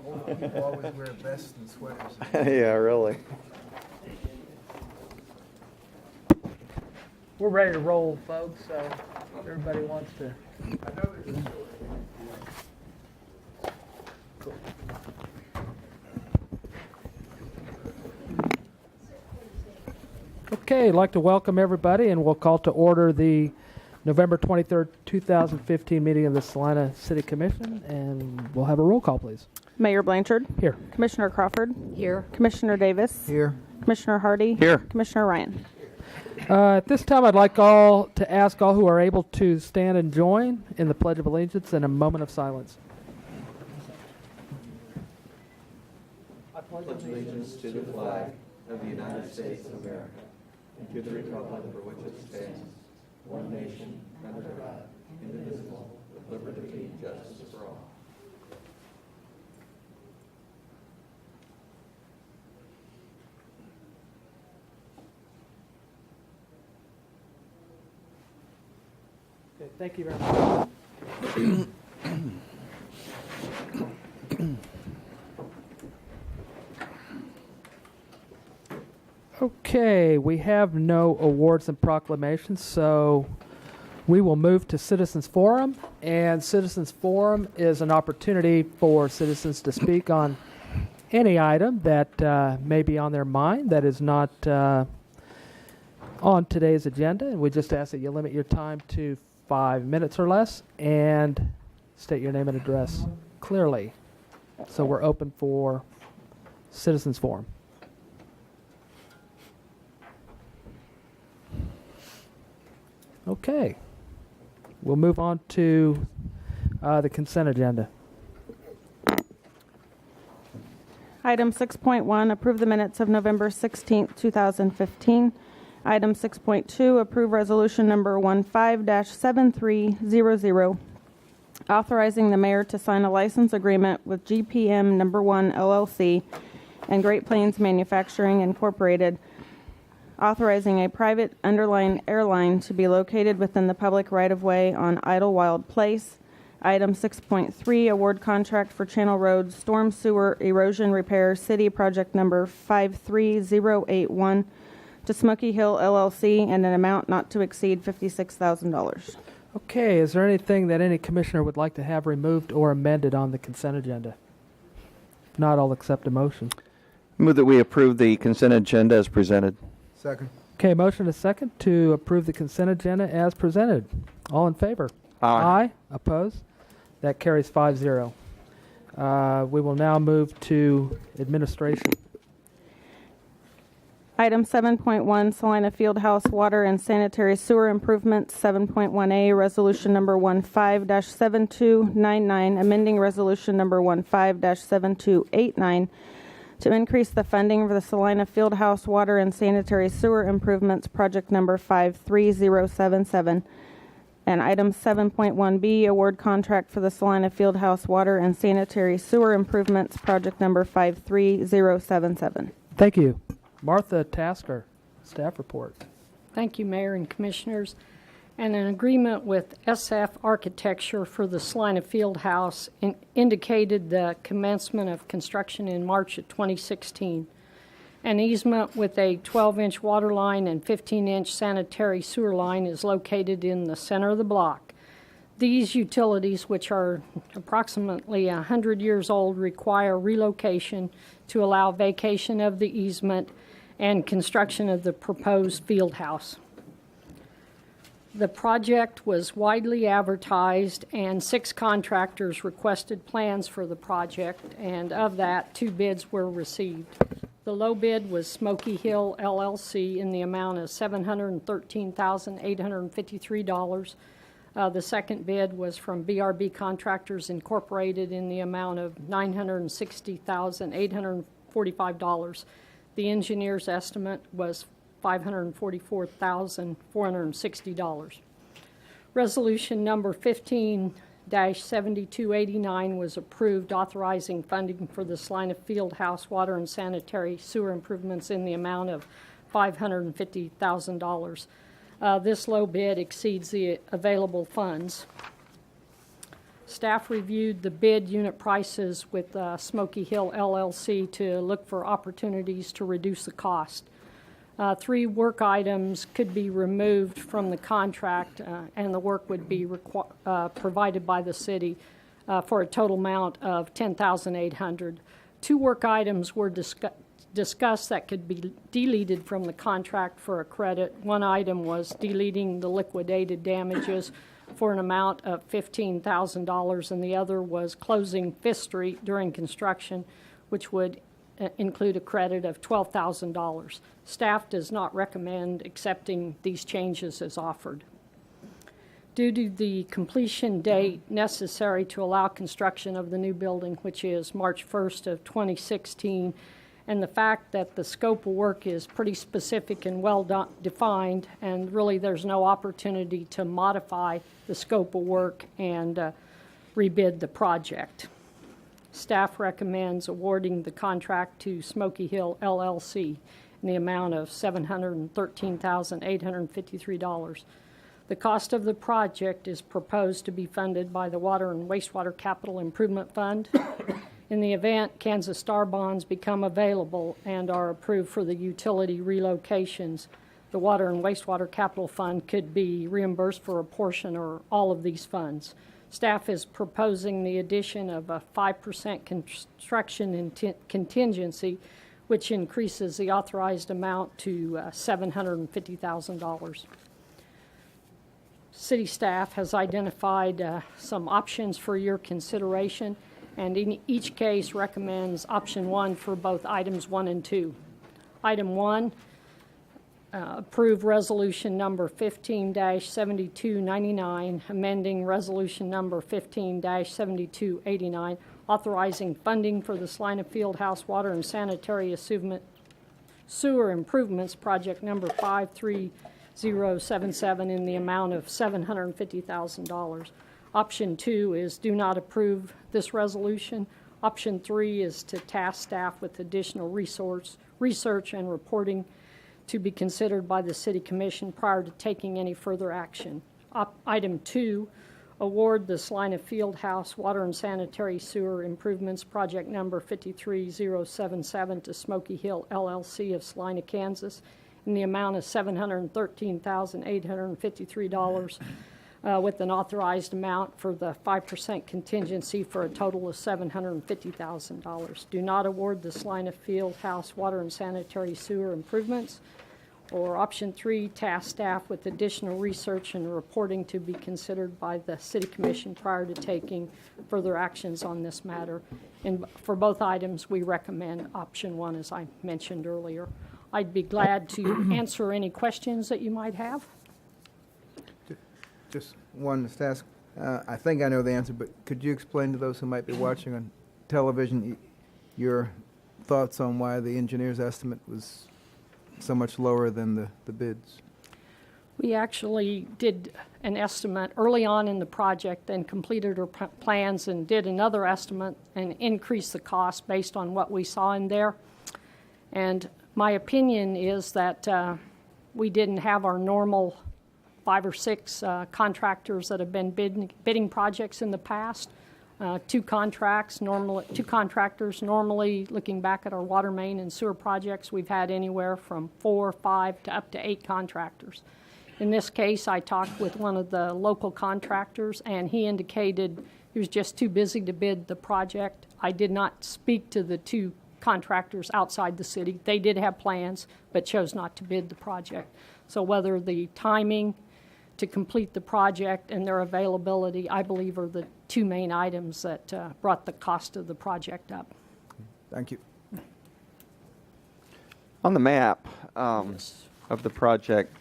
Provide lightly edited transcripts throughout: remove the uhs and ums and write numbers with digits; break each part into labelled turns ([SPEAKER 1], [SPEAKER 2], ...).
[SPEAKER 1] Old people always wear vests and sweaters.
[SPEAKER 2] Yeah, really.
[SPEAKER 3] We're ready to roll, folks, so everybody wants to. Okay, I'd like to welcome everybody, and we'll call to order the November 23rd, 2015 meeting of the Salina City Commission, and we'll have a roll call, please.
[SPEAKER 4] Mayor Blanchard.
[SPEAKER 3] Here.
[SPEAKER 4] Commissioner Crawford.
[SPEAKER 5] Here.
[SPEAKER 4] Commissioner Davis.
[SPEAKER 1] Here.
[SPEAKER 4] Commissioner Hardy.
[SPEAKER 2] Here.
[SPEAKER 4] Commissioner Ryan.
[SPEAKER 3] At this time, I'd like to ask all who are able to stand and join in the Pledge of Allegiance in a moment of silence.
[SPEAKER 2] I pledge allegiance to the flag of the United States of America and to the republic for which it stands, one nation, under God, indivisible, with liberty and justice for all.
[SPEAKER 3] Okay, thank you very much. Okay, we have no awards and proclamations, so we will move to Citizens Forum. And Citizens Forum is an opportunity for citizens to speak on any item that may be on their mind that is not on today's agenda. And we just ask that you limit your time to 5 minutes or less and state your name and address clearly. So we're open for Citizens Forum. Okay, we'll move on to the consent agenda.
[SPEAKER 4] Item 6.1, approve the minutes of November 16th, 2015. Item 6.2, approve resolution number 15-7300, authorizing the mayor to sign a license agreement with GPM number 1 LLC and Great Plains Manufacturing Incorporated, authorizing a private underlying airline to be located within the public right-of-way on Idlewild Place. Item 6.3, award contract for Channel Road Storm Sewer Erosion Repair City Project number 53081 to Smoky Hill LLC and an amount not to exceed $56,000.
[SPEAKER 3] Okay, is there anything that any commissioner would like to have removed or amended on the consent agenda? If not, I'll accept a motion.
[SPEAKER 2] Move that we approve the consent agenda as presented.
[SPEAKER 1] Second.
[SPEAKER 3] Okay, motion is second to approve the consent agenda as presented. All in favor?
[SPEAKER 2] Aye.
[SPEAKER 3] Opposed? That carries 5-0. We will now move to administration.
[SPEAKER 4] Item 7.1, Salina Fieldhouse Water and Sanitary Sewer Improvements. 7.1A, Resolution number 15-7299, amending Resolution number 15-7289 to increase the funding for the Salina Fieldhouse Water and Sanitary Sewer Improvements Project number 53077. And item 7.1B, award contract for the Salina Fieldhouse Water and Sanitary Sewer Improvements Project number 53077.
[SPEAKER 3] Thank you. Martha Tasker, staff report.
[SPEAKER 5] Thank you, Mayor and Commissioners. And an agreement with SF Architecture for the Salina Fieldhouse indicated the commencement of construction in March of 2016. An easement with a 12-inch water line and 15-inch sanitary sewer line is located in the center of the block. These utilities, which are approximately 100 years old, require relocation to allow vacation of the easement and construction of the proposed field house. The project was widely advertised, and 6 contractors requested plans for the project, and of that, 2 bids were received. The low bid was Smoky Hill LLC in the amount of $713,853. The second bid was from BRB Contractors Incorporated in the amount of $960,845. The engineer's estimate was $544,460. Resolution number 15-7289 was approved, authorizing funding for the Salina Fieldhouse Water and Sanitary Sewer Improvements in the amount of $550,000. This low bid exceeds the available funds. Staff reviewed the bid unit prices with Smoky Hill LLC to look for opportunities to reduce the cost. 3 work items could be removed from the contract, and the work would be provided by the city for a total amount of $10,800. 2 work items were discussed that could be deleted from the contract for a credit. One item was deleting the liquidated damages for an amount of $15,000, and the other was closing Fifth Street during construction, which would include a credit of $12,000. Staff does not recommend accepting these changes as offered. Due to the completion date necessary to allow construction of the new building, which is March 1st of 2016, and the fact that the scope of work is pretty specific and well defined, and really there's no opportunity to modify the scope of work and rebid the project. Staff recommends awarding the contract to Smoky Hill LLC in the amount of $713,853. The cost of the project is proposed to be funded by the Water and Wastewater Capital Improvement Fund. In the event Kansas Star bonds become available and are approved for the utility relocations, the Water and Wastewater Capital Fund could be reimbursed for a portion or all of these funds. Staff is proposing the addition of a 5% construction contingency, which increases the authorized amount to $750,000. City staff has identified some options for your consideration, and in each case recommends option 1 for both items 1 and 2. Item 1, approve resolution number 15-7299, amending resolution number 15-7289, authorizing funding for the Salina Fieldhouse Water and Sanitary Sewer Improvements Project number 53077 in the amount of $750,000. Option 2 is do not approve this resolution. Option 3 is to task staff with additional research and reporting to be considered by the City Commission prior to taking any further action. Item 2, award the Salina Fieldhouse Water and Sanitary Sewer Improvements Project number 53077 to Smoky Hill LLC of Salina, Kansas in the amount of $713,853 with an authorized amount for the 5% contingency for a total of $750,000. Do not award the Salina Fieldhouse Water and Sanitary Sewer Improvements. Or option 3, task staff with additional research and reporting to be considered by the City Commission prior to taking further actions on this matter. And for both items, we recommend option 1, as I mentioned earlier. I'd be glad to answer any questions that you might have.
[SPEAKER 1] Just one to ask. I think I know the answer, but could you explain to those who might be watching on television your thoughts on why the engineer's estimate was so much lower than the bids?
[SPEAKER 5] We actually did an estimate early on in the project, then completed our plans and did another estimate and increased the cost based on what we saw in there. And my opinion is that we didn't have our normal 5 or 6 contractors that have been bidding projects in the past. 2 contractors. Normally, looking back at our water main and sewer projects, we've had anywhere from 4, 5 to up to 8 contractors. In this case, I talked with one of the local contractors, and he indicated he was just too busy to bid the project. I did not speak to the 2 contractors outside the city. They did have plans, but chose not to bid the project. So whether the timing to complete the project and their availability, I believe, are the 2 main items that brought the cost of the project up.
[SPEAKER 1] Thank you.
[SPEAKER 2] On the map of the project,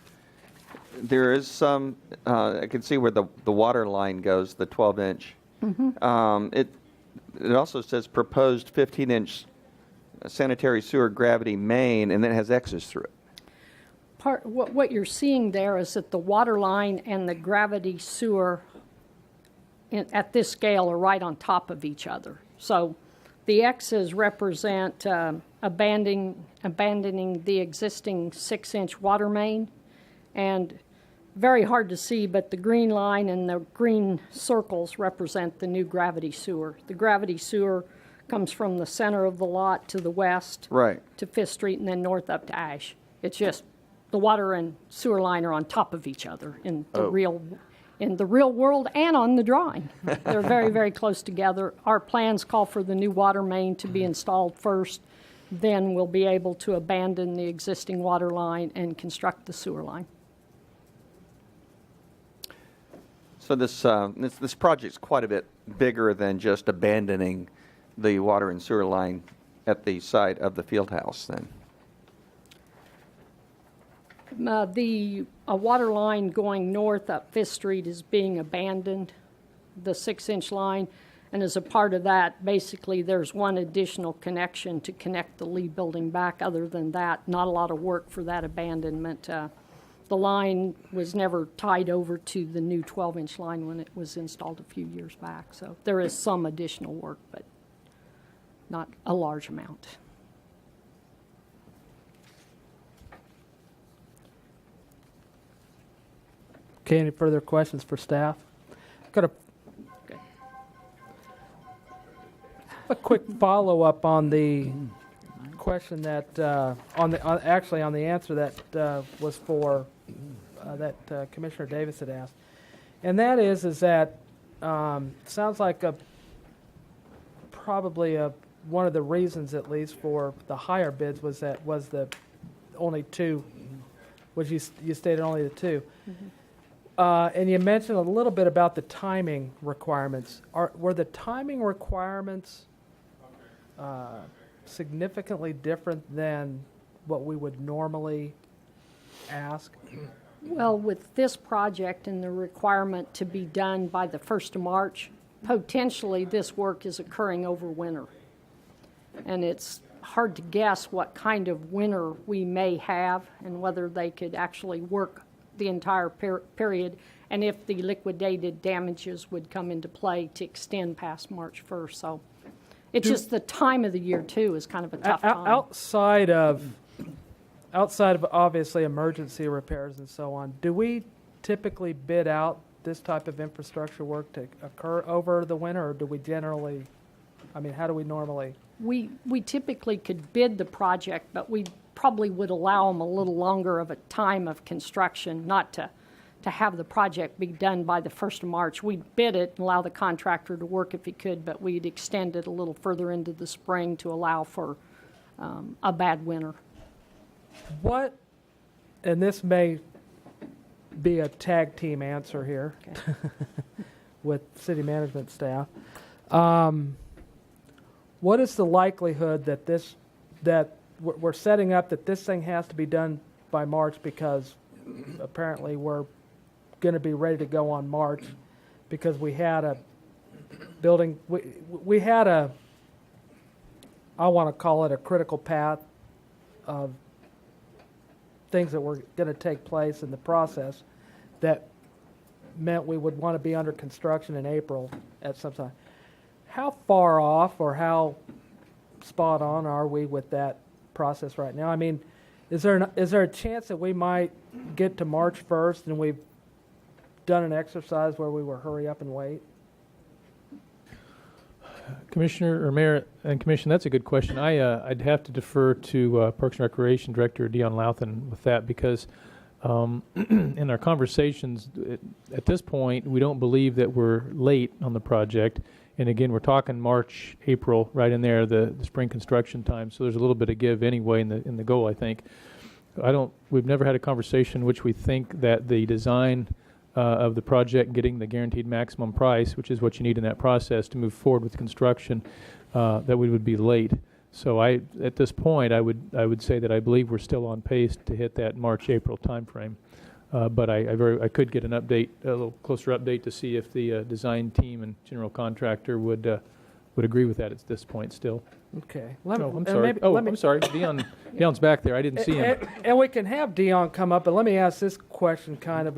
[SPEAKER 2] there is some, I can see where the water line goes, the 12-inch. Mm-hmm. It also says proposed 15-inch sanitary sewer gravity main, and then it has X's through it.
[SPEAKER 5] What you're seeing there is that the water line and the gravity sewer at this scale are right on top of each other. So the X's represent abandoning the existing 6-inch water main, and very hard to see, but the green line and the green circles represent the new gravity sewer. The gravity sewer comes from the center of the lot to the west
[SPEAKER 2] Right.
[SPEAKER 5] to Fifth Street and then north up to Ash. It's just the water and sewer line are on top of each other in the real world and on the drawing. They're very, very close together. Our plans call for the new water main to be installed first. Then we'll be able to abandon the existing water line and construct the sewer line.
[SPEAKER 2] So this project's quite a bit bigger than just abandoning the water and sewer line at the site of the field house then.
[SPEAKER 5] The water line going north up Fifth Street is being abandoned, the 6-inch line. And as a part of that, basically, there's one additional connection to connect the Lee building back. Other than that, not a lot of work for that abandonment. The line was never tied over to the new 12-inch line when it was installed a few years back. So there is some additional work, but not a large amount.
[SPEAKER 3] Okay, any further questions for staff? Got a quick follow-up on the question that on the answer that was for that Commissioner Davis had asked, and that is that sounds like probably one of the reasons, at least, for the higher bids was the only two, which you stated only the two. Mm-hmm. And you mentioned a little bit about the timing requirements. Were the timing requirements significantly different than what we would normally ask?
[SPEAKER 5] Well, with this project and the requirement to be done by the 1st of March, potentially this work is occurring over winter. And it's hard to guess what kind of winter we may have and whether they could actually work the entire period, and if the liquidated damages would come into play to extend past March 1st. So it's just the time of the year, too, is kind of a tough time.
[SPEAKER 3] Outside of obviously emergency repairs and so on, do we typically bid out this type of infrastructure work to occur over the winter, or do we generally, how do we normally?
[SPEAKER 5] We typically could bid the project, but we probably would allow them a little longer of a time of construction, not to have the project be done by the 1st of March. We'd bid it and allow the contractor to work if he could, but we'd extend it a little further into the spring to allow for a bad winter.
[SPEAKER 3] What, and this may be a tag team answer here, okay, with city management staff. What is the likelihood that we're setting up that this thing has to be done by March because apparently we're going to be ready to go on March because we had a building, we had I want to call it a critical path of things that were going to take place in the process that meant we would want to be under construction in April at some time. How far off or how spot on are we with that process right now? Is there a chance that we might get to March 1st and we've done an exercise where we were hurry up and wait?
[SPEAKER 6] Commissioner or Mayor and Commission, that's a good question. I'd have to defer to Parks and Recreation Director Dion Louthan with that because in our conversations at this point, we don't believe that we're late on the project. And again, we're talking March, April, right in there, the spring construction time. So there's a little bit of give anyway in the goal, I think. We've never had a conversation in which we think that the design of the project, getting the guaranteed maximum price, which is what you need in that process to move forward with construction, that we would be late. So at this point, I would say that I believe we're still on pace to hit that March, April timeframe. But I could get a little closer update to see if the design team and general contractor would agree with that at this point still.
[SPEAKER 3] Okay.
[SPEAKER 6] I'm sorry. I'm sorry. Dion's back there. I didn't see him.
[SPEAKER 3] And we can have Dion come up, but let me ask this question kind of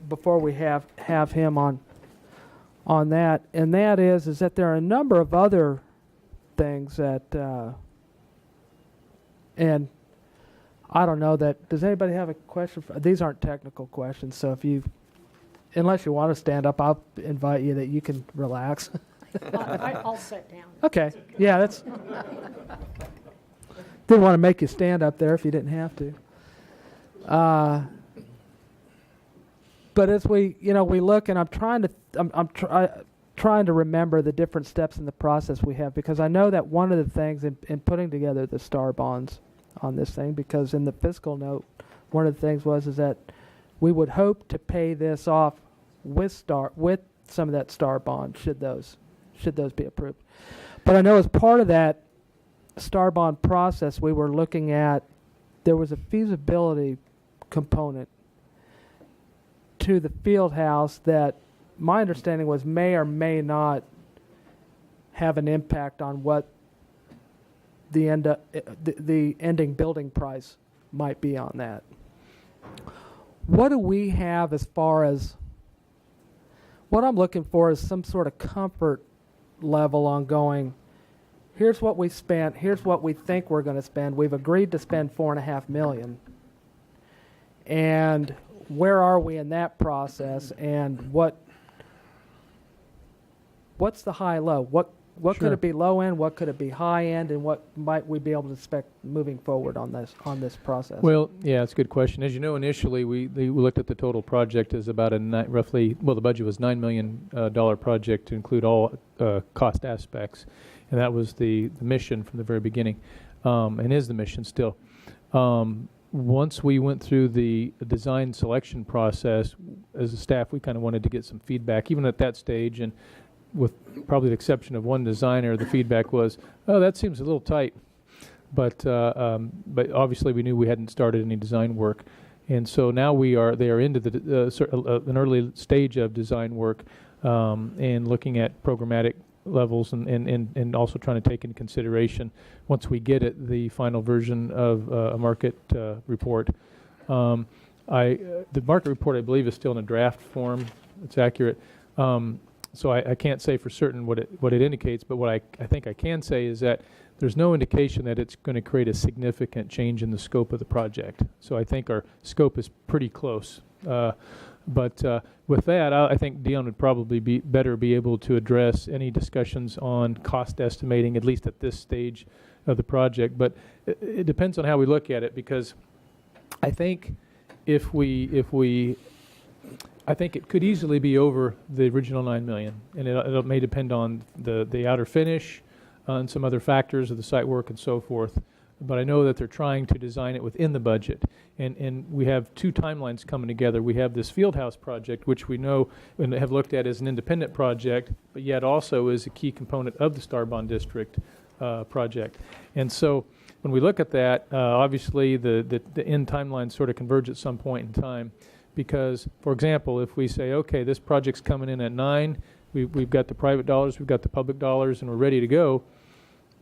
[SPEAKER 3] before we have him on that, and that is that there are a number of other things that and I don't know that. Does anybody have a question? These aren't technical questions, so unless you want to stand up, I'll invite you that you can relax.
[SPEAKER 5] I'll sit down.
[SPEAKER 3] Okay. Yeah, that's. Didn't want to make you stand up there if you didn't have to. But as we look, and I'm trying to remember the different steps in the process we have, because I know that one of the things in putting together the STAR bonds on this thing, because in the fiscal note, one of the things is that we would hope to pay this off with some of that STAR bond should those be approved. But I know as part of that STAR bond process, we were looking at, there was a feasibility component to the field house that my understanding was may or may not have an impact on what the ending building price might be on that. What do we have as far as, what I'm looking for is some sort of comfort level on going, here's what we spent, here's what we think we're going to spend. We've agreed to spend $4.5 million. And where are we in that process, and what's the high low? What
[SPEAKER 6] Sure.
[SPEAKER 3] could it be low end? What could it be high end? And what might we be able to expect moving forward on this process?
[SPEAKER 6] Well, yeah, it's a good question. As you know, initially we looked at the total project as about roughly, the budget was $9 million project to include all cost aspects, and that was the mission from the very beginning, and is the mission still. Once we went through the design selection process, as a staff, we kind of wanted to get some feedback, even at that stage, and with probably the exception of one designer, the feedback was, oh, that seems a little tight. But obviously we knew we hadn't started any design work. And so now they are into an early stage of design work, and looking at programmatic levels and also trying to take into consideration, once we get it, the final version of a market report. The market report, I believe, is still in a draft form. It's accurate. So I can't say for certain what it indicates, but what I think I can say is that there's no indication that it's going to create a significant change in the scope of the project. So I think our scope is pretty close. But with that, I think Dion would probably be able to address any discussions on cost estimating, at least at this stage of the project. But it depends on how we look at it, because I think I think it could easily be over the original $9 million, and it may depend on the outer finish, and some other factors of the site work and so forth. But I know that they're trying to design it within the budget, and we have two timelines coming together. We have this field house project, which we know and have looked at as an independent project, but yet also is a key component of the Star Bond District project. And so when we look at that, obviously the end timelines sort of converge at some point in time. Because, for example, if we say, okay, this project's coming in at 9, we've got the private dollars, we've got the public dollars, and we're ready to go,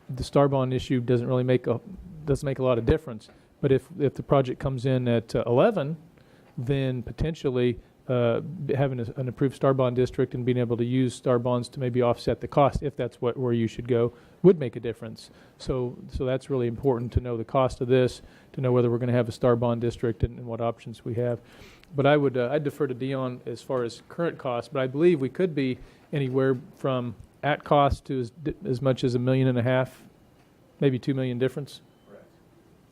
[SPEAKER 6] the Star Bond issue doesn't really make a lot of difference. But if the project comes in at 11, then potentially having an approved Star Bond district and being able to use Star Bonds to maybe offset the cost, if that's where you should go, would make a difference. So that's really important to know the cost of this, to know whether we're going to have a Star Bond district and what options we have. But I'd defer to Dion as far as current costs, but I believe we could be anywhere from at cost to as much as $1.5 million, maybe $2 million difference.
[SPEAKER 2] Correct.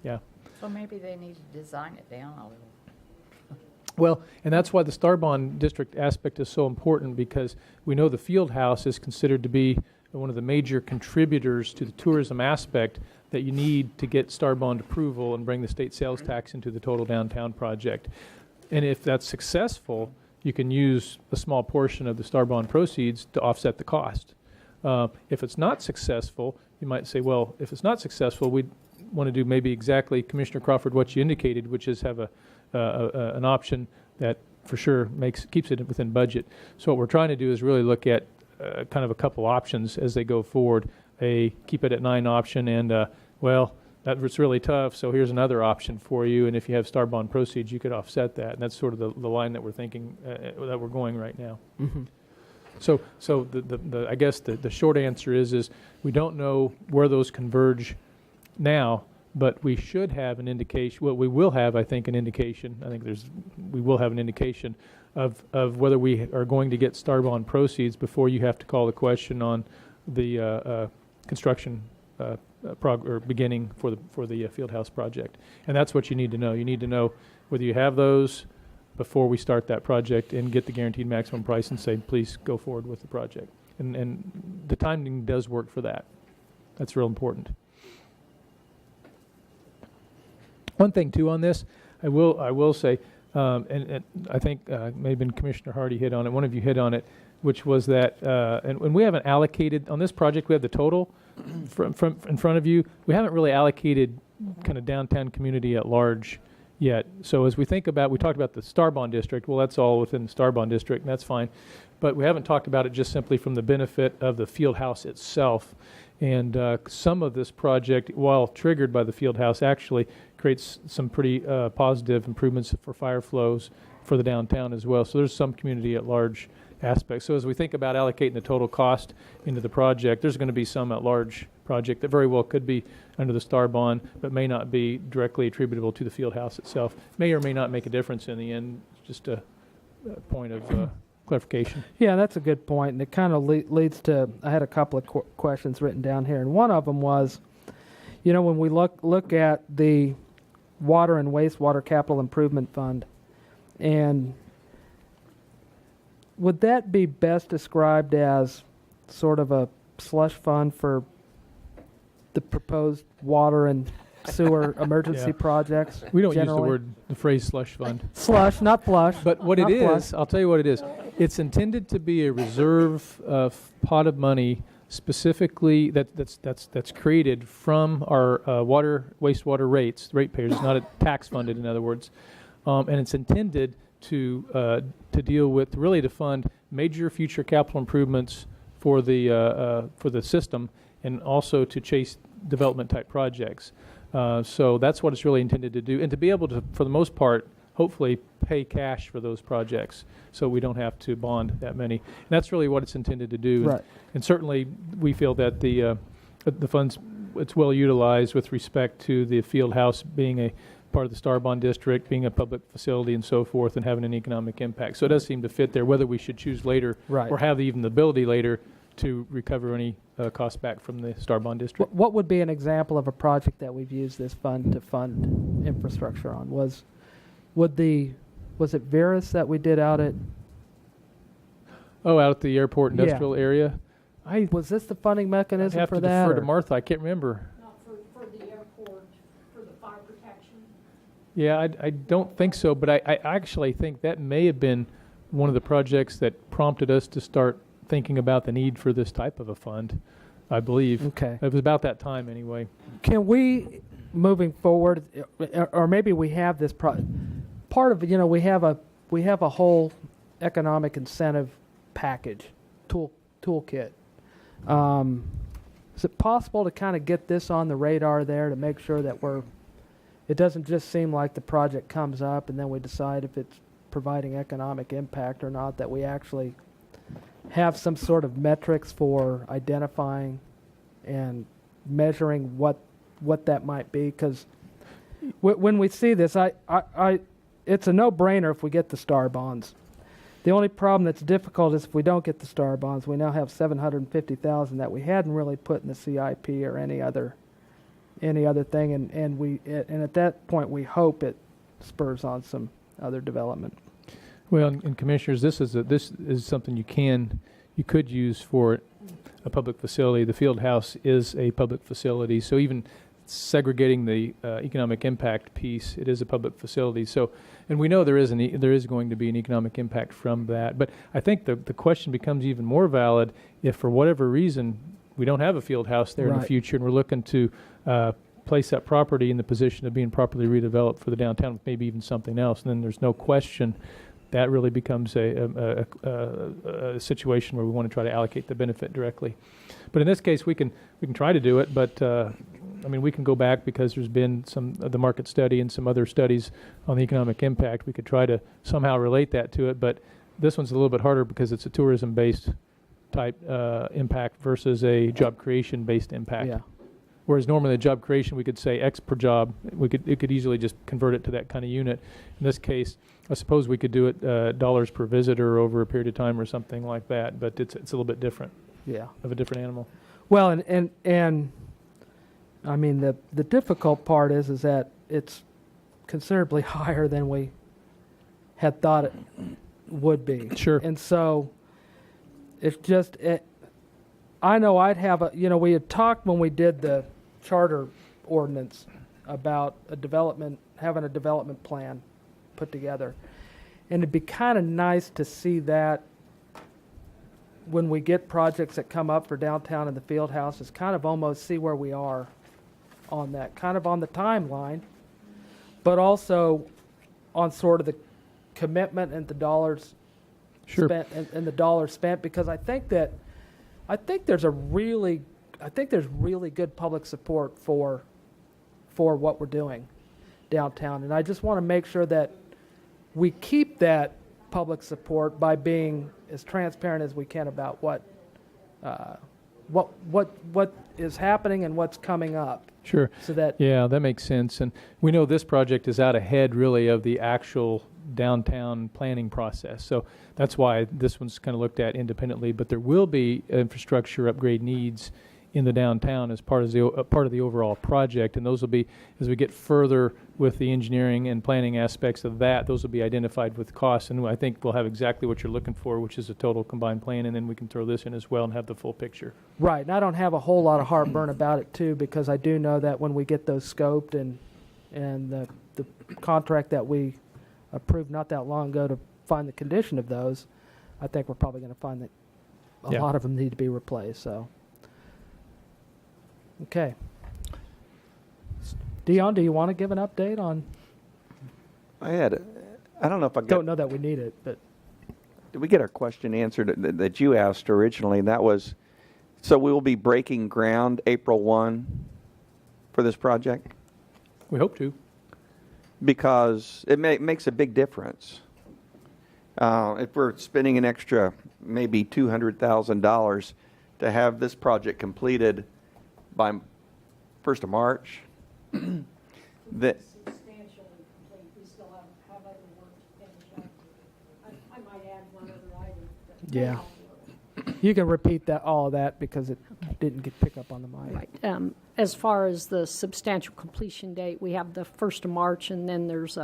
[SPEAKER 6] Yeah.
[SPEAKER 7] So maybe they need to design it down a little.
[SPEAKER 6] Well, and that's why the Star Bond District aspect is so important, because we know the field house is considered to be one of the major contributors to the tourism aspect that you need to get Star Bond approval and bring the state sales tax into the total downtown project. And if that's successful, you can use a small portion of the Star Bond proceeds to offset the cost. If it's not successful, you might say, well, if it's not successful, we'd want to do maybe exactly, Commissioner Crawford, what you indicated, which is have an option that for sure keeps it within budget. So what we're trying to do is really look at kind of a couple options as they go forward. A keep it at 9 option, and that's really tough, so here's another option for you, and if you have Star Bond proceeds, you could offset that, and that's sort of the line that we're thinking, that we're going right now.
[SPEAKER 3] Mm-hmm.
[SPEAKER 6] So I guess the short answer is we don't know where those converge now, but we should have an indication, well, we will have, I think, an indication, we will have an indication of whether we are going to get STAR bond proceeds before you have to call the question on the construction or beginning for the field house project. And that's what you need to know. You need to know whether you have those before we start that project and get the guaranteed maximum price and say, please go forward with the project. And the timing does work for that. That's real important. One thing too on this, I will say, and I think maybe Commissioner Hardy hit on it. One of you hit on it, which was that, and we haven't allocated on this project. We have the total from in front of you. We haven't really allocated kind of downtown community at large yet. So as we think about, we talked about the STAR bond district. Well, that's all within the STAR bond district, and that's fine. But we haven't talked about it just simply from the benefit of the field house itself. And some of this project, while triggered by the field house, actually creates some pretty positive improvements for fire flows for the downtown as well. So there's some community at large aspects. So as we think about allocating the total cost into the project, there's going to be some at large project that very well could be under the STAR bond, but may not be directly attributable to the field house itself. May or may not make a difference in the end. Just a point of clarification.
[SPEAKER 3] Yeah, that's a good point, and it kind of leads to, I had a couple of questions written down here, and one of them was, when we look at the Water and Wastewater Capital Improvement Fund, and would that be best described as sort of a slush fund for the proposed water and sewer emergency projects?
[SPEAKER 6] We don't
[SPEAKER 3] generally?
[SPEAKER 6] use the phrase slush fund.
[SPEAKER 3] Slush, not flush.
[SPEAKER 6] But what
[SPEAKER 3] Not
[SPEAKER 6] it
[SPEAKER 3] flush.
[SPEAKER 6] is, I'll tell you what it is. It's intended to be a reserve pot of money specifically that's created from our wastewater ratepayers. It's not a tax funded, in other words, and it's intended to deal with, really to fund major future capital improvements for the system, and also to chase development type projects. So that's what it's really intended to do, and to be able to, for the most part, hopefully pay cash for those projects, so we don't have to bond that many. And that's really what it's intended to do.
[SPEAKER 3] Right.
[SPEAKER 6] And certainly, we feel that the funds, it's well utilized with respect to the field house being a part of the STAR bond district, being a public facility and so forth, and having an economic impact. So it does seem to fit there, whether we should choose later
[SPEAKER 3] Right.
[SPEAKER 6] or have even the ability later to recover any costs back from the STAR bond district.
[SPEAKER 3] What would be an example of a project that we've used this fund to fund infrastructure on? Was it Veris that we did out at?
[SPEAKER 6] Oh, out at the airport industrial area?
[SPEAKER 3] Was this the funding mechanism
[SPEAKER 6] I'd have
[SPEAKER 3] for
[SPEAKER 6] to
[SPEAKER 3] that?
[SPEAKER 6] defer to
[SPEAKER 3] or-
[SPEAKER 6] Martha. I can't remember.
[SPEAKER 5] Not for the airport, for the fire protection.
[SPEAKER 6] Yeah, I don't think so, but I actually think that may have been one of the projects that prompted us to start thinking about the need for this type of a fund, I believe.
[SPEAKER 3] Okay.
[SPEAKER 6] It was about that time anyway.
[SPEAKER 3] Can we, moving forward, or maybe we have this part of it, we have a whole economic incentive package, toolkit. Is it possible to kind of get this on the radar there to make sure that it doesn't just seem like the project comes up and then we decide if it's providing economic impact or not, that we actually have some sort of metrics for identifying and measuring what that might be? Because when we see this, it's a no-brainer if we get the STAR bonds. The only problem that's difficult is if we don't get the STAR bonds. We now have $750,000 that we hadn't really put in the CIP or any other thing, and at that point we hope it spurs on some other development.
[SPEAKER 6] Well, and commissioners, this is something you could use for a public facility. The field house is a public facility, so even segregating the economic impact piece, it is a public facility. So, and we know there is going to be an economic impact from that. But I think the question becomes even more valid if, for whatever reason, we don't have a field house there in the
[SPEAKER 3] Right.
[SPEAKER 6] future, and we're looking to place that property in the position of being properly redeveloped for the downtown, with maybe even something else. And then there's no question that really becomes a situation where we want to try to allocate the benefit directly. But in this case, we can try to do it, but we can go back, because there's been some of the market study and some other studies on the economic impact. We could try to somehow relate that to it, but this one's a little bit harder because it's a tourism-based type impact versus a job creation-based impact.
[SPEAKER 3] Yeah.
[SPEAKER 6] Whereas normally the job creation, we could say X per job. It could easily just convert it to that kind of unit. In this case, I suppose we could do it dollars per visitor over a period of time or something like that. But it's a little bit different,
[SPEAKER 3] Yeah.
[SPEAKER 6] of a different animal.
[SPEAKER 3] Well, and I mean, the difficult part is that it's considerably higher than we had thought it would be.
[SPEAKER 6] Sure.
[SPEAKER 3] And so it's just, I know I'd have we had talked when we did the charter ordinance about having a development plan put together. And it'd be kind of nice to see that when we get projects that come up for downtown and the field house, is kind of almost see where we are on that, kind of on the timeline, but also on sort of the commitment and the dollars
[SPEAKER 6] Sure.
[SPEAKER 3] spent and the dollars spent, because I think there's really good public support for what we're doing downtown, and I just want to make sure that we keep that public support by being as transparent as we can about what is happening and what's coming up.
[SPEAKER 6] Sure.
[SPEAKER 3] So that
[SPEAKER 6] Yeah, that makes sense. And we know this project is out ahead, really, of the actual downtown planning process. So that's why this one's kind of looked at independently. But there will be infrastructure upgrade needs in the downtown as part of the overall project, and those will be, as we get further with the engineering and planning aspects of that, those will be identified with costs, and I think we'll have exactly what you're looking for, which is a total combined plan, and then we can throw this in as well and have the full picture.
[SPEAKER 3] right, and I don't have a whole lot of heartburn about it too, because I do know that when we get those scoped and the contract that we approved not that long ago to find the condition of those, I think we're probably going to find that a lot of them need to be replaced. So. Okay. Dion, do you want to give an update on?
[SPEAKER 2] I don't know if I
[SPEAKER 3] Don't know that we need it, but
[SPEAKER 2] did we get our question answered that you asked originally? And that was, so we will be breaking ground April 1 for this project?
[SPEAKER 6] We hope to.
[SPEAKER 2] Because it makes a big difference. If we're spending an extra maybe $200,000 to have this project completed by 1st of March, that
[SPEAKER 5] Substantially complete. We still have other work to finish up. I might add one other item.
[SPEAKER 3] yeah, you can repeat all of that because it didn't get picked up on the mic.
[SPEAKER 5] Right. As far as the substantial completion date, we have the 1st of March, and then there's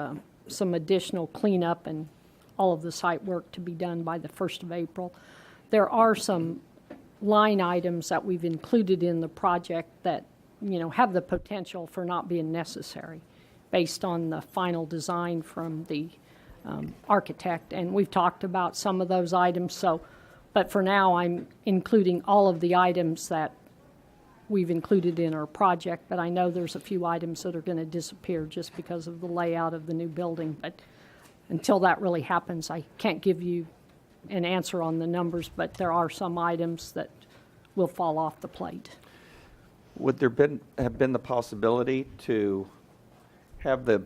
[SPEAKER 5] some additional cleanup and all of the site work to be done by the 1st of April. There are some line items that we've included in the project that, have the potential for not being necessary based on the final design from the architect. And we've talked about some of those items. But for now, I'm including all of the items that we've included in our project. But I know there's a few items that are going to disappear just because of the layout of the new building. But until that really happens, I can't give you an answer on the numbers, but there are some items that will fall off the plate.
[SPEAKER 2] would there have been the possibility to have the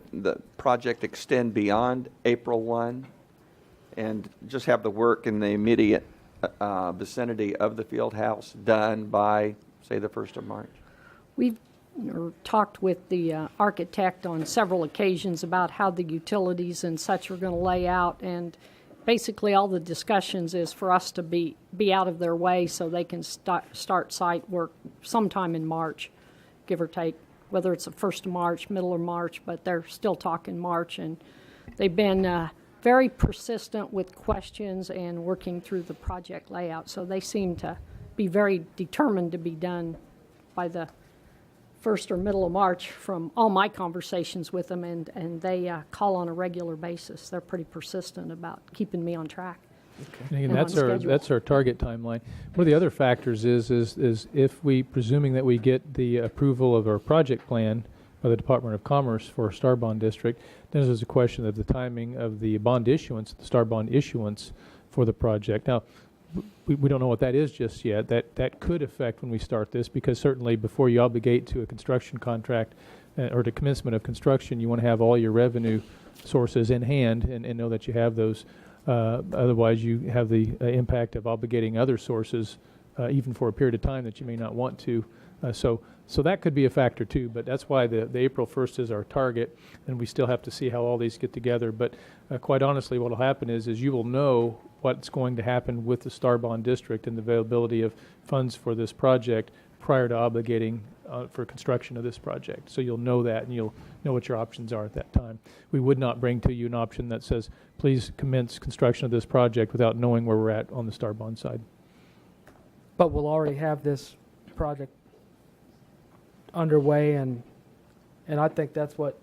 [SPEAKER 2] project extend beyond April 1 and just have the work in the immediate vicinity of the field house done by, say, the 1st of March?
[SPEAKER 5] We've talked with the architect on several occasions about how the utilities and such are going to lay out, and basically all the discussions is for us to be out of their way so they can start site work sometime in March, give or take, whether it's the 1st of March, middle of March, but they're still talking March, and they've been very persistent with questions and working through the project layout, so they seem to be very determined to be done by the 1st or middle of March from all my conversations with them, and they call on a regular basis. They're pretty persistent about keeping me on track.
[SPEAKER 6] And again,
[SPEAKER 5] And on schedule.
[SPEAKER 6] that's our target timeline. One of the other factors is if we, presuming that we get the approval of our project plan by the Department of Commerce for Star Bond District, then there's a question of the timing of the bond issuance, the Star Bond issuance for the project. Now, we don't know what that is just yet. That could affect when we start this, because certainly before you obligate to a construction contract or to commencement of construction, you want to have all your revenue sources in hand and know that you have those. Otherwise, you have the impact of obligating other sources even for a period of time that you may not want to. So that could be a factor too, but that's why the April 1st is our target, and we still have to see how all these get together. But quite honestly, what will happen is you will know what's going to happen with the Star Bond District and the availability of funds for this project prior to obligating for construction of this project. So you'll know that, and you'll know what your options are at that time. We would not bring to you an option that says, please commence construction of this project without knowing where we're at on the Star Bond side.
[SPEAKER 3] But we'll already have this project underway, and I think that's what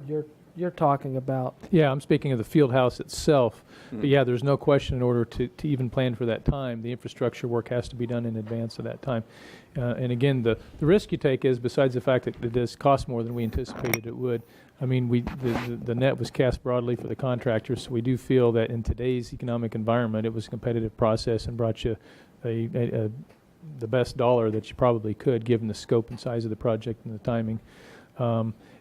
[SPEAKER 3] you're talking about.
[SPEAKER 6] Yeah, I'm speaking of the field house itself. But yeah, there's no question in order to even plan for that time, the infrastructure work has to be done in advance of that time. And again, the risk you take is, besides the fact that it does cost more than we anticipated it would, I mean, the net was cast broadly for the contractors, so we do feel that in today's economic environment, it was a competitive process and brought you the best dollar that you probably could, given the scope and size of the project and the timing.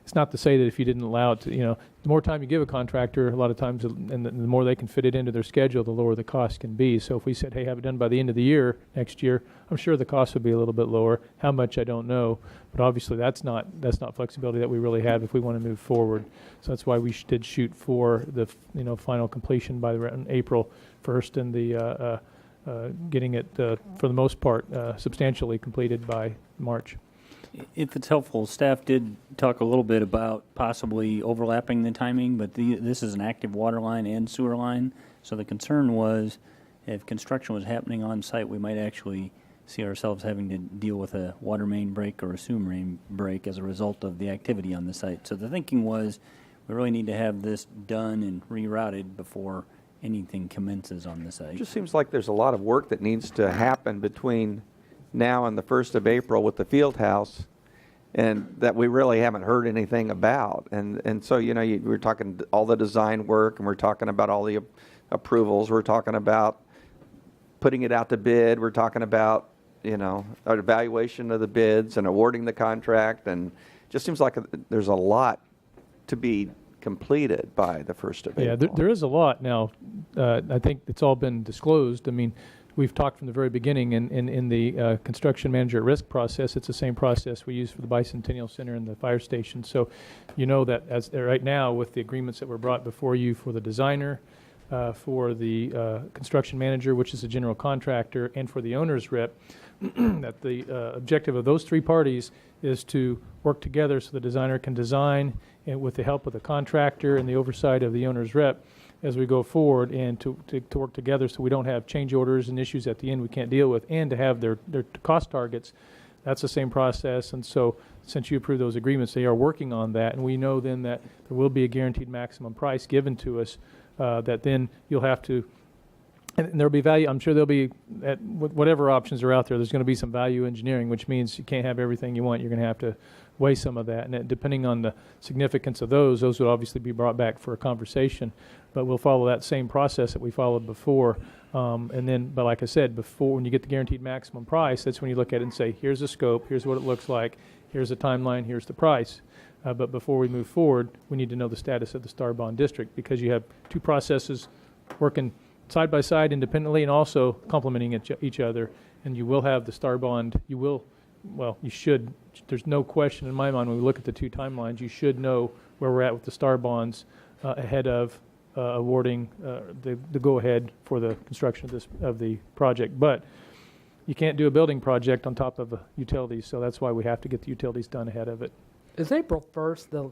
[SPEAKER 6] It's not to say that if you didn't allow it to, the more time you give a contractor, a lot of times, and the more they can fit it into their schedule, the lower the cost can be. So if we said, hey, have it done by the end of the year, next year, I'm sure the cost would be a little bit lower. How much, I don't know. But obviously that's not flexibility that we really have if we want to move forward. So that's why we did shoot for the final completion by April 1st and the getting it, for the most part, substantially completed by March.
[SPEAKER 8] If it's helpful, staff did talk a little bit about possibly overlapping the timing, but this is an active water line and sewer line. So the concern was if construction was happening on site, we might actually see ourselves having to deal with a water main break or a sewer main break as a result of the activity on the site. So the thinking was we really need to have this done and rerouted before anything commences on the site.
[SPEAKER 2] It just seems like there's a lot of work that needs to happen between now and the 1st of April with the field house, and that we really haven't heard anything about. And so, we're talking all the design work, and we're talking about all the approvals. We're talking about putting it out to bid. We're talking about, an evaluation of the bids and awarding the contract. And it just seems like there's a lot to be completed by the 1st of April.
[SPEAKER 6] Yeah, there is a lot now. I think it's all been disclosed. I mean, we've talked from the very beginning in the construction manager at risk process. It's the same process we use for the Bicentennial Center and the fire station. So you know that as right now, with the agreements that were brought before you for the designer, for the construction manager, which is a general contractor, and for the owner's rep, that the objective of those three parties is to work together so the designer can design, and with the help of the contractor and the oversight of the owner's rep, as we go forward, and to work together so we don't have change orders and issues at the end we can't deal with, and to have their cost targets. That's the same process. And so since you approved those agreements, they are working on that, and we know then that there will be a guaranteed maximum price given to us, that then you'll have to, and there'll be value. I'm sure there'll be, at whatever options are out there, there's going to be some value engineering, which means you can't have everything you want. You're going to have to weigh some of that, and depending on the significance of those would obviously be brought back for a conversation. But we'll follow that same process that we followed before. And then, but like I said, before, when you get the guaranteed maximum price, that's when you look at it and say, here's the scope, here's what it looks like, here's the timeline, here's the price. But before we move forward, we need to know the status of the Star Bond District, because you have two processes working side by side independently and also complementing each other. And you will have the Star Bond, you should, there's no question in my mind when we look at the two timelines, you should know where we're at with the Star Bonds ahead of awarding the go-ahead for the construction of the project. But you can't do a building project on top of utilities, so that's why we have to get the utilities done ahead of it.
[SPEAKER 3] Is April 1st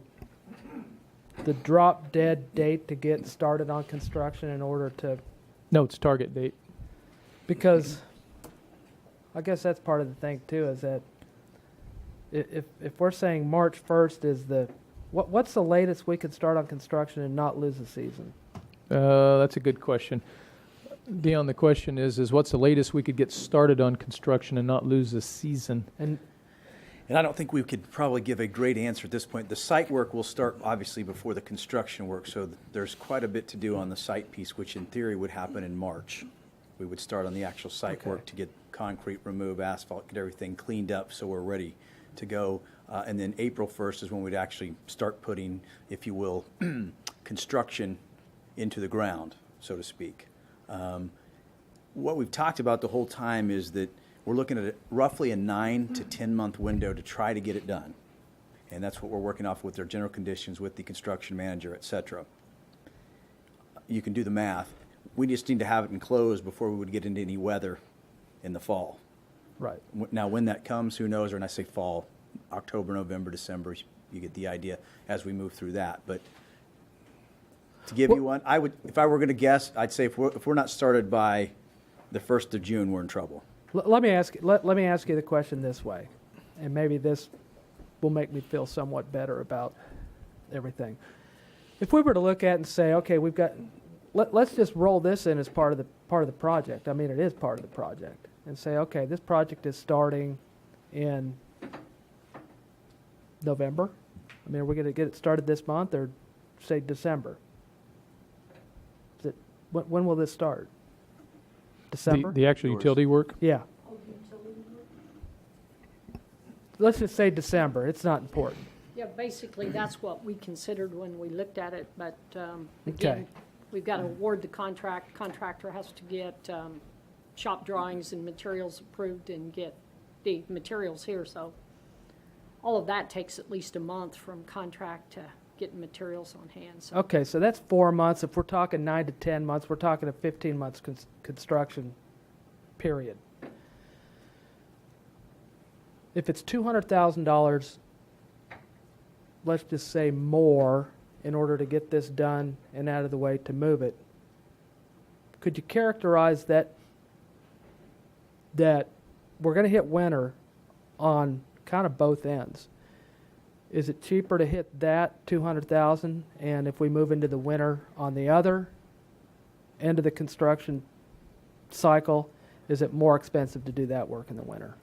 [SPEAKER 3] the drop dead date to get started on construction in order to?
[SPEAKER 6] No, it's target date.
[SPEAKER 3] Because I guess that's part of the thing too, is that if we're saying March 1st is what's the latest we could start on construction and not lose a season?
[SPEAKER 6] That's a good question. Dion, the question is what's the latest we could get started on construction and not lose a season?
[SPEAKER 9] And I don't think we could probably give a great answer at this point. The site work will start obviously before the construction work, so there's quite a bit to do on the site piece, which in theory would happen in March. We would start on the actual site work to get concrete, remove asphalt, get everything cleaned up so we're ready to go. And then April 1st is when we'd actually start putting, if you will, construction into the ground, so to speak. What we've talked about the whole time is that we're looking at roughly a 9 to 10 month window to try to get it done. And that's what we're working off with their general conditions, with the construction manager, et cetera. You can do the math. We just need to have it enclosed before we would get into any weather in the fall.
[SPEAKER 3] Right.
[SPEAKER 9] Now, when that comes, who knows? Or when I say fall, October, November, December, you get the idea as we move through that. But to give you one, I would, if I were going to guess, I'd say if we're not started by the 1st of June, we're in trouble.
[SPEAKER 3] Let me ask you the question this way, and maybe this will make me feel somewhat better about everything. If we were to look at it and say, okay, let's just roll this in as part of the project. I mean, it is part of the project, and say, okay, this project is starting in November. I mean, are we going to get it started this month or say December? When will this start? December?
[SPEAKER 6] The actual utility work?
[SPEAKER 3] Yeah. Let's just say December. It's not important.
[SPEAKER 5] Yeah, basically, that's what we considered when we looked at it, but
[SPEAKER 3] Okay.
[SPEAKER 5] again, we've got to award the contract. Contractor has to get shop drawings and materials approved and get the materials here, so all of that takes at least a month from contract to getting materials on hand. So
[SPEAKER 3] Okay, so that's 4 months. If we're talking 9 to 10 months, we're talking a 15 months construction period. If it's $200,000, let's just say more, in order to get this done and out of the way to move it, could you characterize that we're going to hit winter on kind of both ends? Is it cheaper to hit that 200,000, and if we move into the winter on the other end of the construction cycle, is it more expensive to do that work in the winter?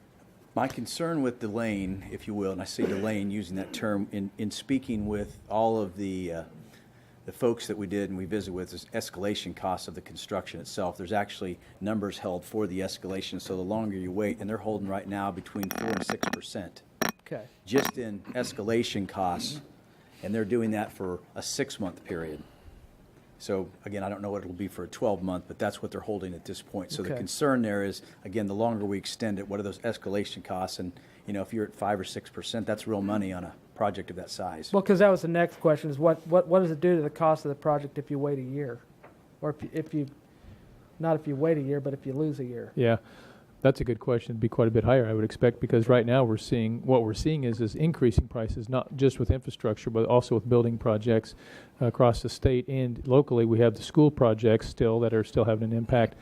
[SPEAKER 9] My concern with delaying, if you will, and I say delaying using that term, in speaking with all of the folks that we did and we visited with, is escalation costs of the construction itself. There's actually numbers held for the escalation, so the longer you wait, and they're holding right now between 4 and 6%.
[SPEAKER 3] Okay.
[SPEAKER 9] Just in escalation costs, and they're doing that for a 6-month period. So again, I don't know what it'll be for a 12-month, but that's what they're holding at this point. So the
[SPEAKER 3] Okay.
[SPEAKER 9] concern there is, again, the longer we extend it, what are those escalation costs? And if you're at 5 or 6%, that's real money on a project of that size.
[SPEAKER 3] Well, because that was the next question: is what does it do to the cost of the project if you wait a year, or if you not if you wait a year, but if you lose a year?
[SPEAKER 6] Yeah, that's a good question. It'd be quite a bit higher, I would expect, because right now we're seeing is increasing prices, not just with infrastructure, but also with building projects across the state and locally. We have the school projects still that are still having an impact.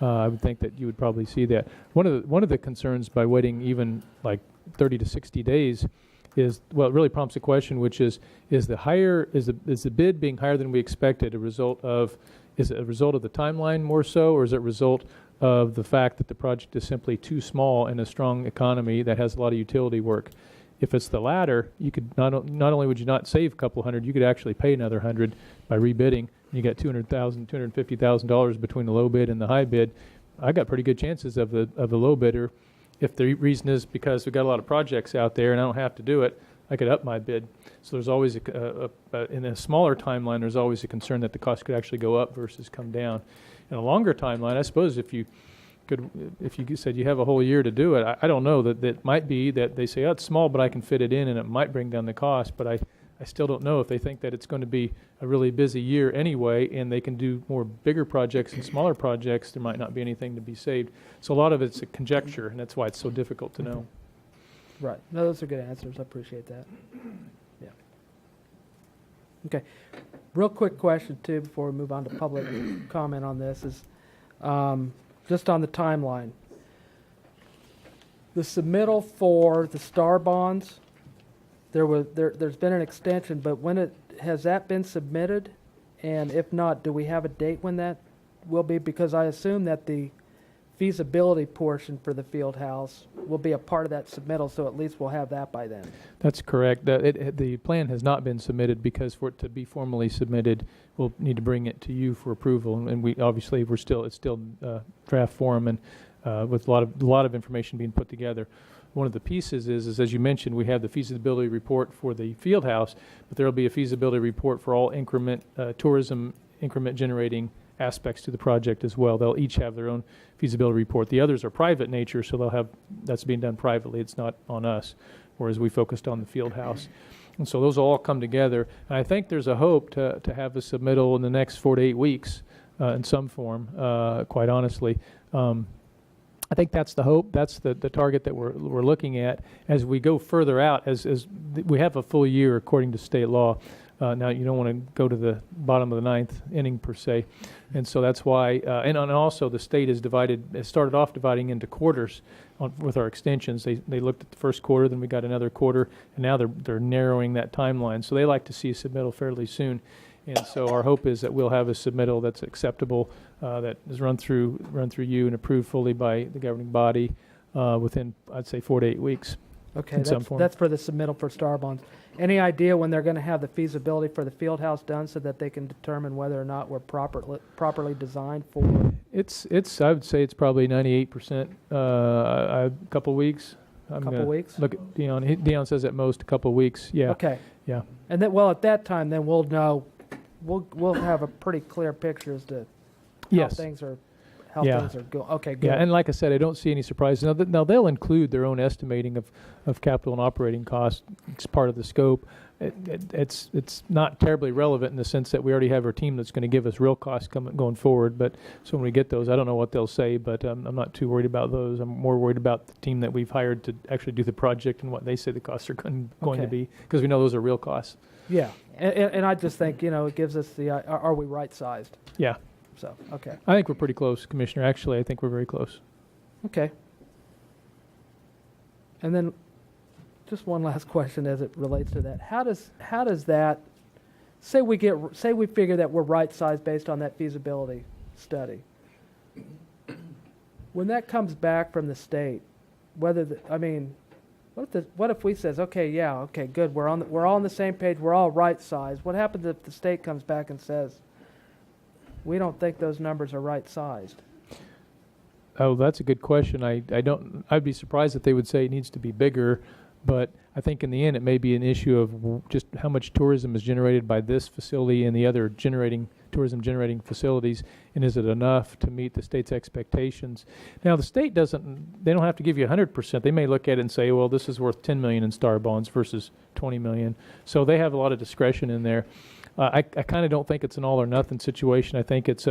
[SPEAKER 6] I would think that you would probably see that. One of the concerns by waiting even like 30 to 60 days is, well, it really prompts a question, which is the bid being higher than we expected is it a result of the timeline more so, or is it a result of the fact that the project is simply too small in a strong economy that has a lot of utility work? If it's the latter, you could not only would you not save a couple hundred, you could actually pay another $100 by rebidding. You got $250,000 between the low bid and the high bid. I got pretty good chances of the low bidder. If the reason is because we've got a lot of projects out there and I don't have to do it, I could up my bid. So there's always in a smaller timeline, there's always a concern that the cost could actually go up versus come down. In a longer timeline, I suppose if you said you have a whole year to do it, I don't know, that might be that they say, oh, it's small, but I can fit it in and it might bring down the cost. But I still don't know if they think that it's going to be a really busy year anyway and they can do more bigger projects and smaller projects. There might not be anything to be saved. So a lot of it's a conjecture, and that's why it's so difficult to know.
[SPEAKER 3] Right. No, those are good answers. I appreciate that. Yeah. Okay. Real quick question, too, before we move on to public comment on this is just on the timeline. The submittal for the STAR bonds, there's been an extension, but has that been submitted? And if not, do we have a date when that will be? Because I assume that the feasibility portion for the field house will be a part of that submittal, so at least we'll have that by then.
[SPEAKER 6] That's correct. The plan has not been submitted because for it to be formally submitted, we'll need to bring it to you for approval. And it's still draft form and with a lot of information being put together. One of the pieces is, as you mentioned, we have the feasibility report for the field house, but there will be a feasibility report for all tourism increment generating aspects to the project as well. They'll each have their own feasibility report. The others are private nature, so that's being done privately. It's not on us, whereas we focused on the field house. And so those will all come together. And I think there's a hope to have a submittal in the next 4 to 8 weeks in some form, quite honestly. I think that's the hope. That's the target that we're looking at as we go further out. We have a full year according to state law. Now you don't want to go to the bottom of the ninth inning per se, and so that's why. And also the state has started off dividing into quarters with our extensions. They looked at the first quarter, then we got another quarter, and now they're narrowing that timeline. So they like to see a submittal fairly soon. And so our hope is that we'll have a submittal that's acceptable, that is run through you and approved fully by the governing body within, I'd say, 4 to 8 weeks.
[SPEAKER 3] Okay,
[SPEAKER 6] in some form.
[SPEAKER 3] that's for the submittal for star bonds. Any idea when they're going to have the feasibility for the field house done so that they can determine whether or not we're properly designed for?
[SPEAKER 6] It's I would say it's probably 98%. A couple weeks.
[SPEAKER 3] Couple weeks?
[SPEAKER 6] Look at Dion. Dion says at most a couple weeks. Yeah.
[SPEAKER 3] Okay.
[SPEAKER 6] Yeah.
[SPEAKER 3] And then, at that time, then we'll know. We'll have a pretty clear picture as to how
[SPEAKER 6] Yes.
[SPEAKER 3] things are going. Okay, good.
[SPEAKER 6] Yeah, and like I said, I don't see any surprises. Now they'll include their own estimating of capital and operating costs. It's part of the scope. It's not terribly relevant in the sense that we already have our team that's going to give us real costs going forward. But so when we get those, I don't know what they'll say, but I'm not too worried about those. I'm more worried about the team that we've hired to actually do the project and what they say the costs are going to be, because we know those are real costs.
[SPEAKER 3] Yeah, and I just think, it gives us are we right-sized?
[SPEAKER 6] Yeah.
[SPEAKER 3] So, okay.
[SPEAKER 6] I think we're pretty close, Commissioner. Actually, I think we're very close.
[SPEAKER 3] Okay. And then just one last question as it relates to that. How does that, say we figure that we're right-sized based on that feasibility study. When that comes back from the state, what if we says, okay, good, we're all on the same page, we're all right-sized. What happens if the state comes back and says, we don't think those numbers are right-sized?
[SPEAKER 6] Oh, that's a good question. I'd be surprised if they would say it needs to be bigger, but I think in the end it may be an issue of just how much tourism is generated by this facility and the other tourism generating facilities, and is it enough to meet the state's expectations? Now the state they don't have to give you 100%. They may look at it and say, well, this is worth 10 million in star bonds versus 20 million. So they have a lot of discretion in there. I kind of don't think it's an all or nothing situation. I think it's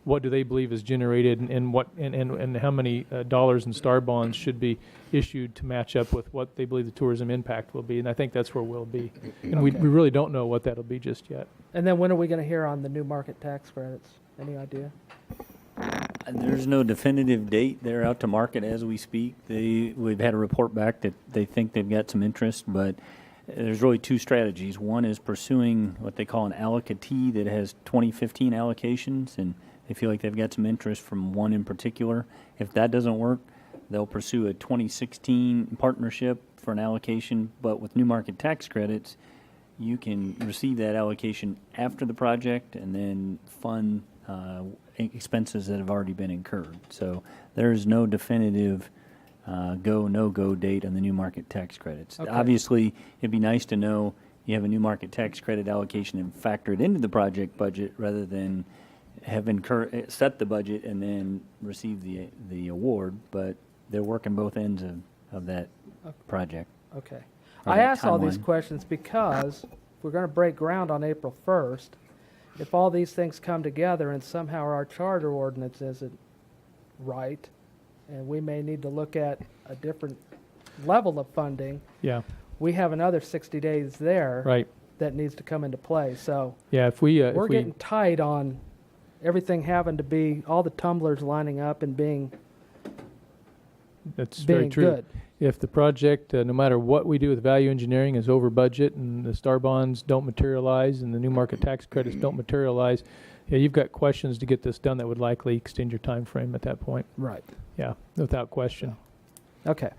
[SPEAKER 6] what do they believe is generated, and how many dollars in star bonds should be issued to match up with what they believe the tourism impact will be. And I think that's where we'll be. And we really don't know what that'll be just yet.
[SPEAKER 3] And then when are we going to hear on the new market tax credits? Any idea?
[SPEAKER 8] There's no definitive date. They're out to market as we speak. We've had a report back that they think they've got some interest, but there's really two strategies. One is pursuing what they call an allocatee that has 2015 allocations, and they feel like they've got some interest from one in particular. If that doesn't work, they'll pursue a 2016 partnership for an allocation, but with new market tax credits, you can receive that allocation after the project and then fund expenses that have already been incurred. So there's no definitive go, no-go date on the new market tax credits.
[SPEAKER 3] Okay.
[SPEAKER 8] Obviously, it'd be nice to know you have a new market tax credit allocation and factor it into the project budget rather than have set the budget and then receive the award, but they're working both ends of that project.
[SPEAKER 3] Okay.
[SPEAKER 8] Or
[SPEAKER 3] I
[SPEAKER 8] that
[SPEAKER 3] ask all these
[SPEAKER 8] timeline.
[SPEAKER 3] questions because we're going to break ground on April 1st. If all these things come together and somehow our charter ordinance isn't right, and we may need to look at a different level of funding,
[SPEAKER 6] Yeah.
[SPEAKER 3] we have another 60 days there
[SPEAKER 6] Right.
[SPEAKER 3] that needs to come into play. So
[SPEAKER 6] Yeah. If we
[SPEAKER 3] we're getting tight on everything having to be, all the tumblers lining up and being
[SPEAKER 6] that's very true.
[SPEAKER 3] good.
[SPEAKER 6] If the project, no matter what we do with value engineering, is over budget and the star bonds don't materialize and the new market tax credits don't materialize, yeah, you've got questions to get this done that would likely extend your time frame at that point.
[SPEAKER 3] Right.
[SPEAKER 6] Yeah, without question.
[SPEAKER 3] Okay.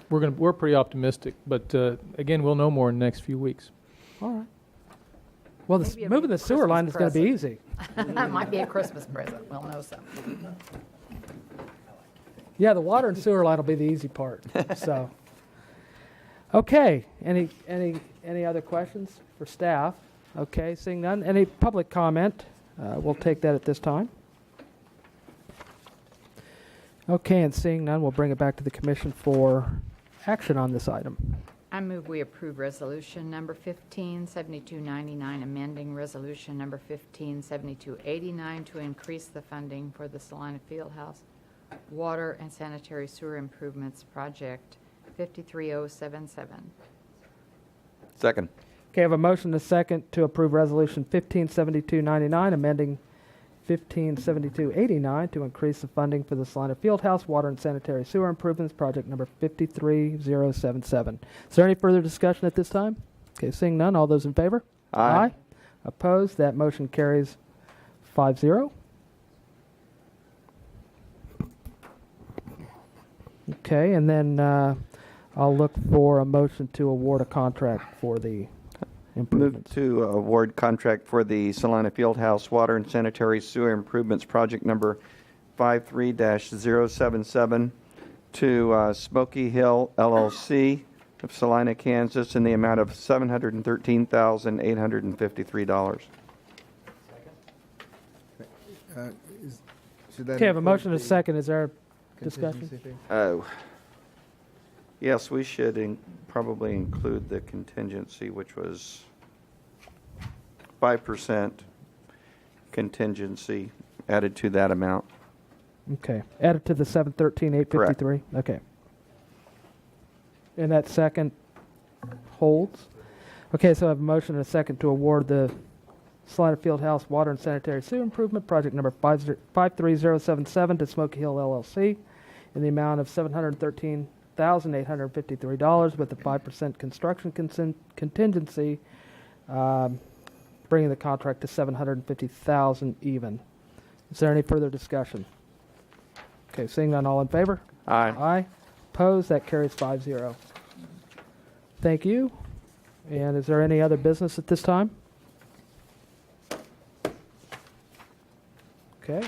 [SPEAKER 6] We're pretty optimistic, but again, we'll know more in the next few weeks.
[SPEAKER 3] All right. Well,
[SPEAKER 7] Maybe it'll
[SPEAKER 3] moving
[SPEAKER 7] be
[SPEAKER 3] the sewer
[SPEAKER 7] Christmas
[SPEAKER 3] line is going to be
[SPEAKER 7] present.
[SPEAKER 3] easy.
[SPEAKER 7] That might be a Christmas present. We'll know something.
[SPEAKER 3] Yeah, the water and sewer line will be the easy part. So, okay. Any other questions for staff? Okay, seeing none. Any public comment? We'll take that at this time. Okay, and seeing none, we'll bring it back to the commission for action on this item.
[SPEAKER 7] I move we approve resolution number 157299, amending resolution number 157289 to increase the funding for the Salina Fieldhouse Water and Sanitary Sewer Improvements Project 53077.
[SPEAKER 2] Second.
[SPEAKER 3] Okay, I have a motion and a second to approve resolution 157299, amending 157289 to increase the funding for the Salina Fieldhouse Water and Sanitary Sewer Improvements Project number 53077. Is there any further discussion at this time? Okay, seeing none, all those in favor?
[SPEAKER 2] Aye.
[SPEAKER 3] Opposed? That motion carries 5-0. Okay, and then I'll look for a motion to award a contract for the
[SPEAKER 2] Move
[SPEAKER 3] improvements.
[SPEAKER 2] to award contract for the Salina Fieldhouse Water and Sanitary Sewer Improvements Project number 53-077 to Smoky Hill LLC of Salina, Kansas, in the amount of $713,853.
[SPEAKER 1] Should that
[SPEAKER 3] Okay, I have a
[SPEAKER 1] include
[SPEAKER 3] motion and a
[SPEAKER 1] the
[SPEAKER 3] second. Is there a discussion?
[SPEAKER 1] contingency fee?
[SPEAKER 2] Yes, we should probably include the contingency, which was 5% contingency added to that amount.
[SPEAKER 3] Okay, added to the 713,853? Okay. And that second holds? Okay, so I have a motion and a second to award the Salina Fieldhouse Water and Sanitary Sewer Improvement Project number 53077 to Smoky Hill LLC in the amount of $713,853 with a 5% construction contingency, bringing the contract to $750,000 even. Is there any further discussion? Okay, seeing none, all in favor?
[SPEAKER 2] Aye.
[SPEAKER 3] Aye. Opposed? That carries 5-0. Thank you. And is there any other business at this time? Okay.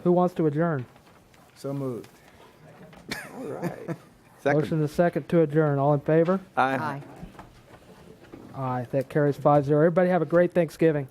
[SPEAKER 3] Who wants to adjourn?
[SPEAKER 1] So moved.
[SPEAKER 2] All right.
[SPEAKER 3] Motion
[SPEAKER 2] Second.
[SPEAKER 3] and a second to adjourn. All in favor?
[SPEAKER 2] Aye.
[SPEAKER 3] Aye. That carries 5-0. Everybody have a great Thanksgiving.